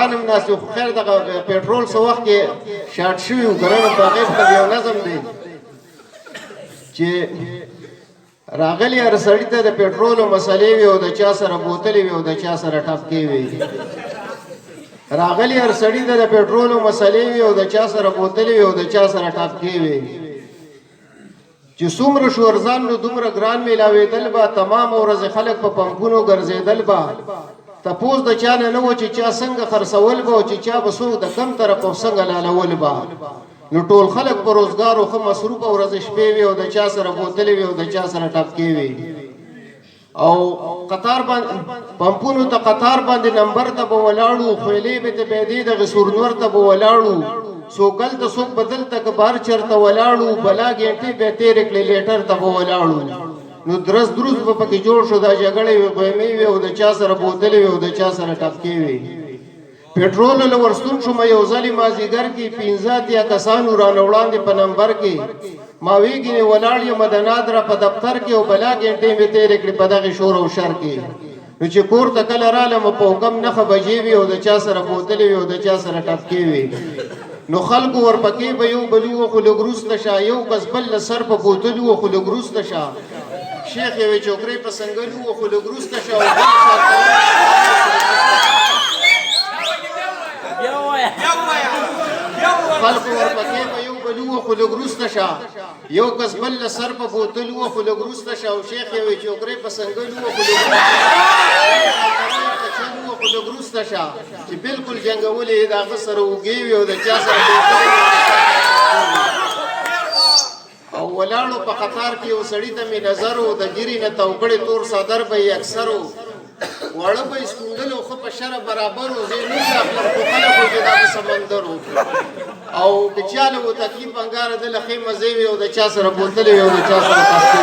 مشران هم ناست خو خیر دغه پټرول څه وخت کې شارټ شوي وو که نه نو په هغې په یو نظم دی چې راغلي هر سړي ته د پټرولو مسلې وي او د چا سره بوتلې وي او د چا سره ټپکې وي راغلي هر سړي ته د پټرولو مسلې وي او د چا سره بوتلې وي او د چا سره ټپکې وي چې څومره شورځان نو دومره ګران میلاوېدل به تمام ورځې خلک په پمپونو ګرځېدل به تپوس د چا نه و چې چا څنګه خرڅول به او چې چا به څوک د کم طرف او څنګه لالول به نو ټول خلک په روزګار او ښه مصروفه ورځې شپې وي او د چا سره بوتلې وي او د چا سره ټپکې وي او قطار باندې پمپونو ته قطار باندې نمبر ته به ولاړو خویلې به ته بيدې دغه سورنور ته به ولاړو څوک هلته څوک بدل ته که بار چېرته ولاړو بلا ګېنټې به یې تېرې کړې لیټر ته به ولاړو نو درز دروز به پکې جوړ شو دا جګړې وي غویمې وي او د چا سره بوتلې وي او د چا سره ټپکې وي پټرول له ورستون شوم یو ځلې مازدیګر کې 15 اتیا کسانو رانه وړاندې په نمبر کې ما ویګینې ولاړ یم د نادره په دفتر کې او بلا ګېنټې مې تېرې کړې په دغې شور او شر کې نو چې کور ته کله رالم په حکم 9 بجې وي او د چا سره بوتلې وي او د چا سره ټپکې وي نو خلکو ورپکې به یو بل وخو لږ وروسته شه یو کس بل له سر په بوتل وخو لږ وروسته شه شیخ یوې چوکرۍ په سنګل وخو لږ وروسته شه خلکو ورپکې به یو بل وخو لږ وروسته شه یو کس بل له سر په بوتل وخو لږ وروسته شه او شیخ یوې چوکرۍ په سنګل وخو لږ وروسته شه چې بالکل جنګولې د هغه سره اوږې وي او د چا سره او ولاړو په قطار کې یو سړي ته مې نظر و د ګیرې نه توکړې تور صدر به یې اکثر و واړه به یې سکونډل و ښه په شره برابر و زه یې نوم نه اخلم خو خلک و چې دا د سمندر و او که چا له و تکلیف انګاره ده له ښې مزې وي او د چا سره بوتلې وي او د چا سره تختې